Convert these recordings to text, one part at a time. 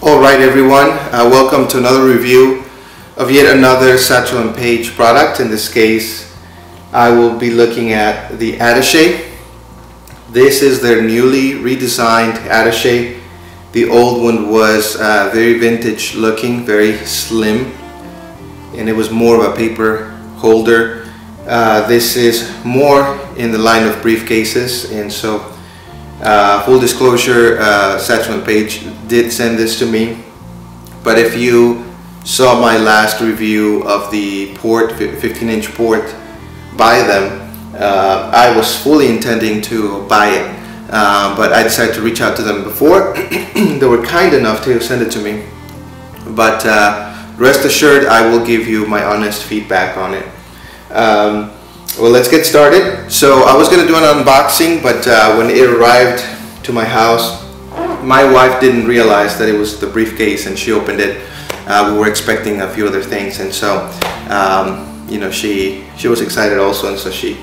Alright everyone, welcome to another review of yet another Satchel & Paige product. In this case, I will be looking at the attaché. This is their newly redesigned attaché. The old one was very vintage looking, very slim, and it was more of a paper holder. This is more in the line of briefcases, and so full disclosure, Satchel & Paige did send this to me, but if you saw my last review of the port, 15-inch port by them, I was fully intending to buy it, but I decided to reach out to them before. They were kind enough to send it to me, but rest assured I will give you my honest feedback on it. Well, let's get started. So I was going to do an unboxing, but when it arrived to my house, my wife didn't realize that it was the briefcase, and she opened it. We were expecting a few other things, and so you know, she was excited also, and so she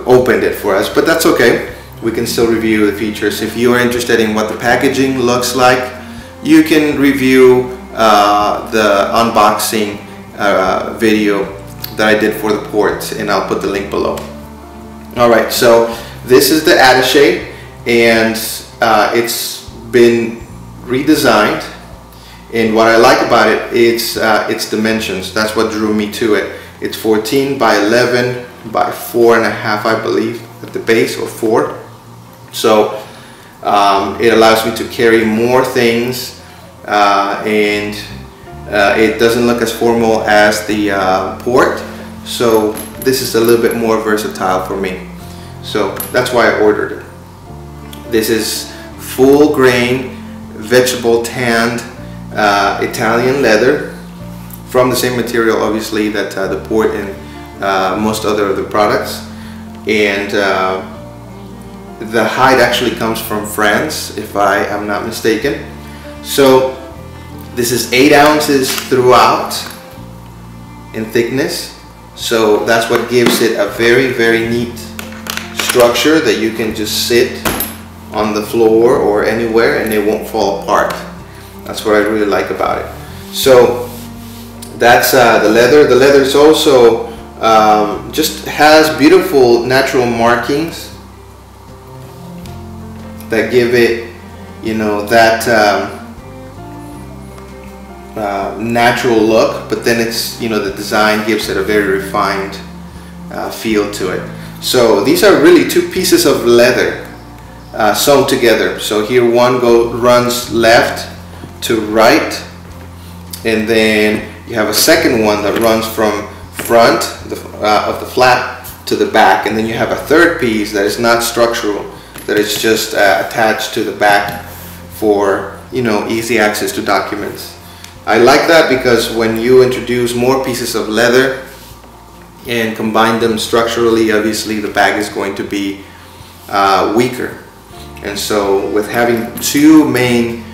opened it for us. But that's okay. We can still review the features. If you are interested in what the packaging looks like, you can review the unboxing video that I did for the port, and I'll put the link below. Alright, so this is the attaché, and it's been redesigned, and what I like about it is its dimensions. That's what drew me to it. It's 14 by 11 by 4.5, I believe, at the base, or 4. So it allows me to carry more things, and it doesn't look as formal as the port, so this is a little bit more versatile for me. So that's why I ordered it. This is full grain, vegetable tanned Italian leather from the same material, obviously, that the port and most other of the products. And the hide actually comes from France, if I am not mistaken. So this is 8 ounces throughout in thickness, so that's what gives it a very, very neat structure that you can just sit on the floor or anywhere and it won't fall apart. That's what I really like about it. So that's the leather. The leather is also just has beautiful natural markings that give it, you know, that natural look, but then it's, you know, the design gives it a very refined feel to it. So these are really 2 pieces of leather sewn together. So here one runs left to right, and then you have a second one that runs from front of the flap to the back, and then you have a third piece that is not structural, that is just attached to the back for, you know, easy access to documents. I like that because when you introduce more pieces of leather and combine them structurally, obviously the bag is going to be weaker. And so with having 2 main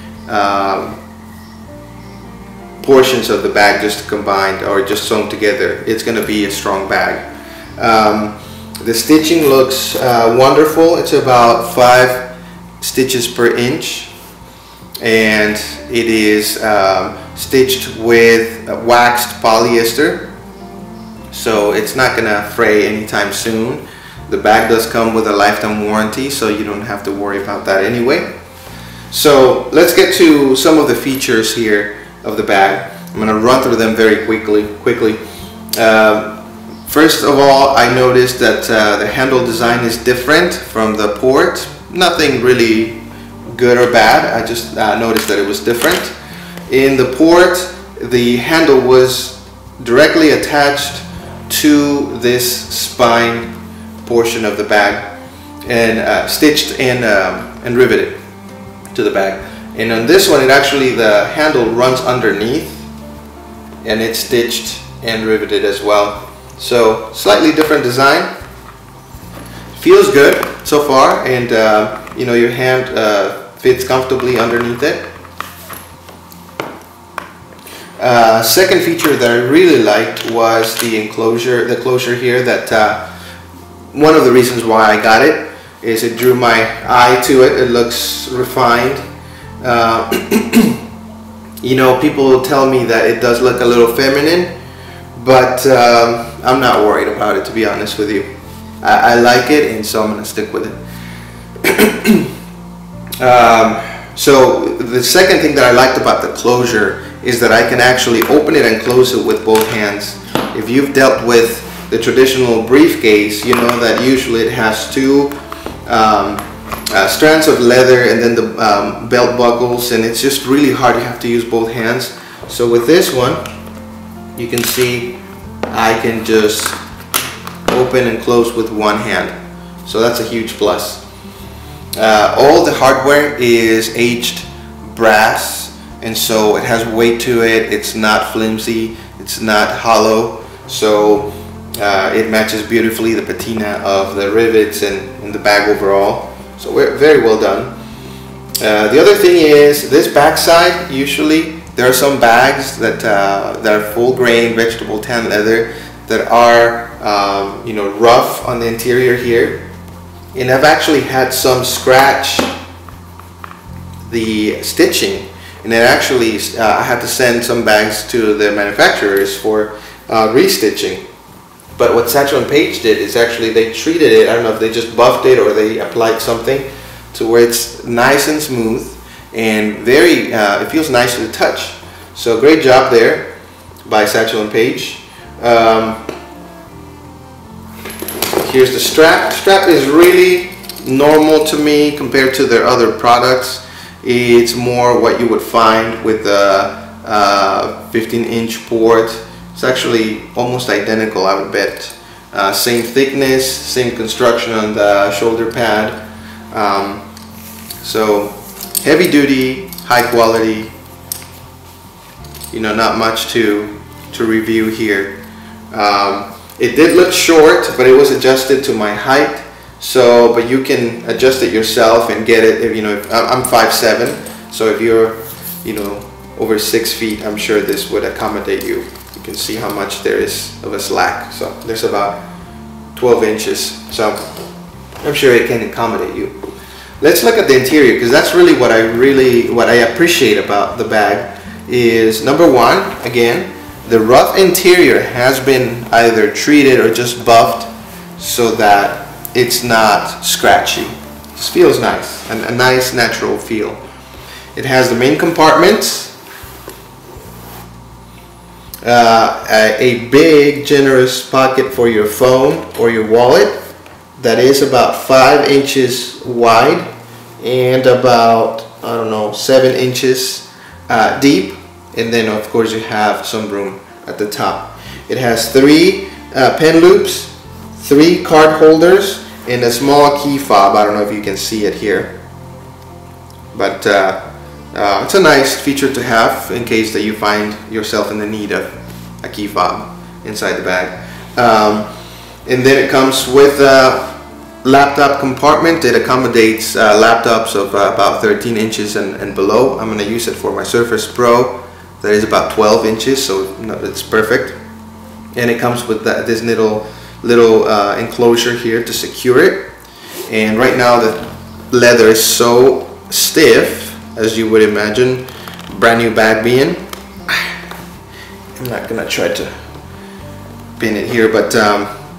portions of the bag just combined or just sewn together, it's going to be a strong bag. The stitching looks wonderful. It's about 5 stitches per inch, and it is stitched with waxed polyester, so it's not gonna fray anytime soon. The bag does come with a lifetime warranty, so you don't have to worry about that anyway. So let's get to some of the features here of the bag. I'm gonna run through them very quickly. First of all, I noticed that the handle design is different from the port. Nothing really good or bad, I just noticed that it was different. In the port, the handle was directly attached to this spine portion of the bag and stitched and riveted to the bag. And on this one, it actually, the handle runs underneath and it's stitched and riveted as well. So slightly different design. Feels good so far, and you know, your hand fits comfortably underneath it. Second feature that I really liked was the enclosure, the closure here. That one of the reasons why I got it is it drew my eye to it. It looks refined. You know, people tell me that it does look a little feminine, but I'm not worried about it, to be honest with you. I like it, and so I'm gonna stick with it. So the second thing that I liked about the closure is that I can actually open it and close it with both hands. If you've dealt with the traditional briefcase, you know that usually it has two strands of leather and then the belt buckles, and it's just really hard. You have to use both hands. So with this one, you can see I can just open and close with one hand. So that's a huge plus. All the hardware is aged brass, and so it has weight to it. It's not flimsy, it's not hollow, so it matches beautifully the patina of the rivets and the bag overall. So we're very well done. The other thing is this backside, usually there are some bags that are full grain vegetable tan leather that are you know, rough on the interior here. And I've actually had some scratch the stitching, and it actually I had to send some bags to the manufacturers for restitching. But what Satchel & Page did is actually they treated it, I don't know if they just buffed it or they applied something to where it's nice and smooth and very, it feels nice to the touch. So great job there by Satchel & Page. Here's the strap. Strap is really normal to me compared to their other products. It's more what you would find with the 15-inch port. It's actually almost identical, I would bet. Same thickness, same construction on the shoulder pad. So heavy duty, high quality. You know, not much to review here. It did look short, but it was adjusted to my height. So, but you can adjust it yourself and get it. If, you know, I'm 5'7", so if you're, you know, over 6 feet, I'm sure this would accommodate you. You can see how much there is of a slack. So there's about 12 inches. So I'm sure it can accommodate you. Let's look at the interior, because that's really what I appreciate about the bag. Is number one, again, the rough interior has been either treated or just buffed so that it's not scratchy. It just feels nice, a nice natural feel. It has the main compartment, a big generous pocket for your phone or your wallet that is about 5 inches wide and about, I don't know, 7 inches deep. And then of course you have some room at the top. It has 3 pen loops, 3 card holders, and a small key fob. I don't know if you can see it here, but it's a nice feature to have in case that you find yourself in the need of a key fob inside the bag. And then it comes with a laptop compartment. It accommodates laptops of about 13 inches and below. I'm going to use it for my Surface Pro. That is about 12 inches, so it's perfect. And it comes with this little enclosure here to secure it. And right now the leather is so stiff, as you would imagine, brand new bag being. I'm not gonna try to pin it here, but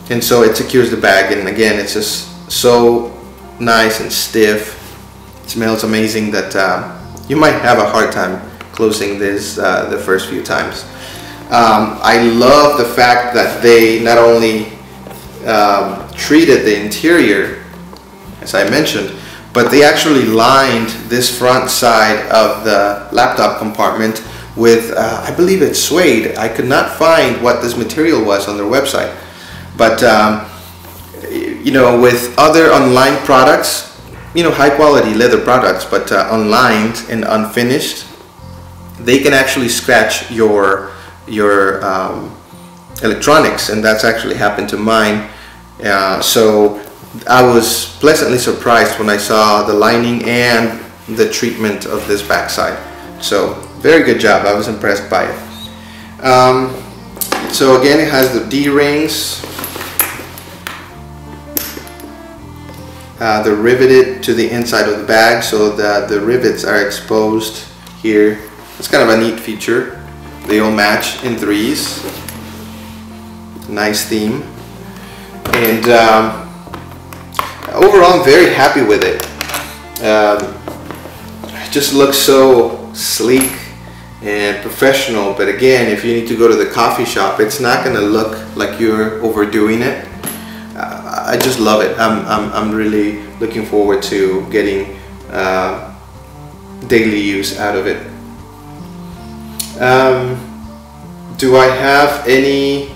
and so it secures the bag. And again, it's just so nice and stiff. It smells amazing that you might have a hard time closing this the first few times. I love the fact that they not only treated the interior, as I mentioned, but they actually lined this front side of the laptop compartment with, I believe it's suede. I could not find what this material was on their website. But, you know, with other online products, you know, high quality leather products, but unlined and unfinished, they can actually scratch your electronics, and that's actually happened to mine. So I was pleasantly surprised when I saw the lining and the treatment of this backside. So very good job. I was impressed by it. So again, it has the D-rings. They're riveted to the inside of the bag, so that the rivets are exposed here It's kind of a neat feature. They all match in threes. Nice theme. And overall, I'm very happy with it. It just looks so sleek and professional, but again, if you need to go to the coffee shop, it's not going to look like you're overdoing it. I just love it. I'm really looking forward to getting daily use out of it. Do I have any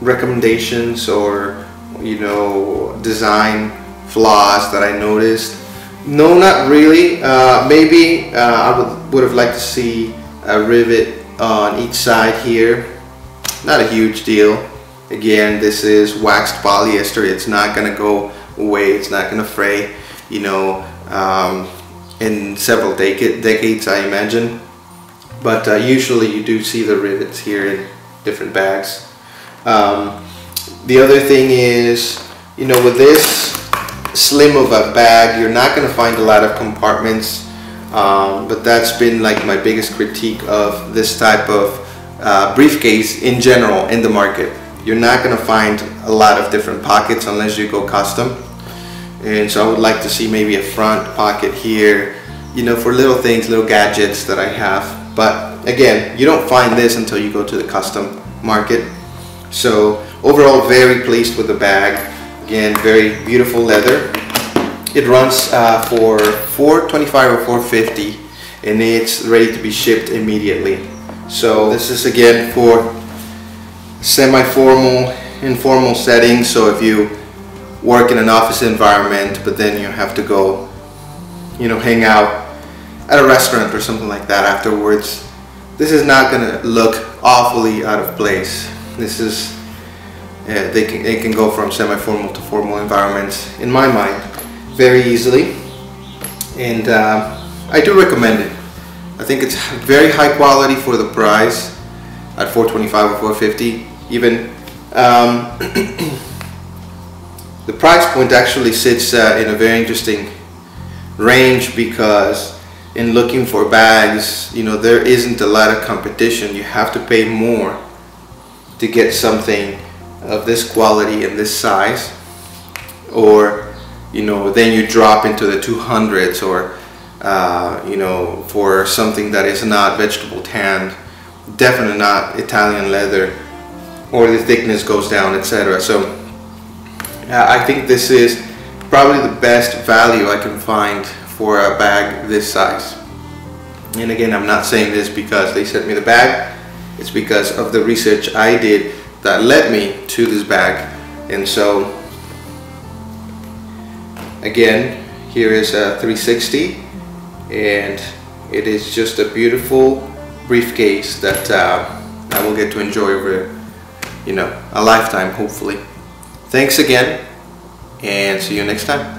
recommendations or, you know, design flaws that I noticed? No, not really. Maybe I would have liked to see a rivet on each side here. Not a huge deal. Again, this is waxed polyester. It's not gonna go away. It's not gonna fray, you know, in several decades, I imagine. But usually you do see the rivets here in different bags. The other thing is, you know, with this slim of a bag, you're not going to find a lot of compartments, but that's been like my biggest critique of this type of briefcase in general in the market. You're not going to find a lot of different pockets unless you go custom, and so I would like to see maybe a front pocket here, you know, for little things, little gadgets that I have. But again, you don't find this until you go to the custom market. So overall, very pleased with the bag. Again, very beautiful leather. It runs for $425 or $450, and it's ready to be shipped immediately. So this is again for semi-formal, informal settings. So if you work in an office environment, but then you have to go, you know, hang out at a restaurant or something like that afterwards, this is not going to look awfully out of place. This is, it can go from semi-formal to formal environments, in my mind, very easily. And I do recommend it. I think it's very high quality for the price at $425 or $450 even. The price point actually sits in a very interesting range, because in looking for bags, you know, there isn't a lot of competition. You have to pay more to get something of this quality and this size, or, you know, then you drop into the 200s, or you know, for something that is not vegetable tanned, definitely not Italian leather, or the thickness goes down, etc. So I think this is probably the best value I can find for a bag this size. And again, I'm not saying this because they sent me the bag. It's because of the research I did that led me to this bag. And so again, here is a 360, and it is just a beautiful briefcase that I will get to enjoy over, you know, a lifetime, hopefully. Thanks again, and see you next time.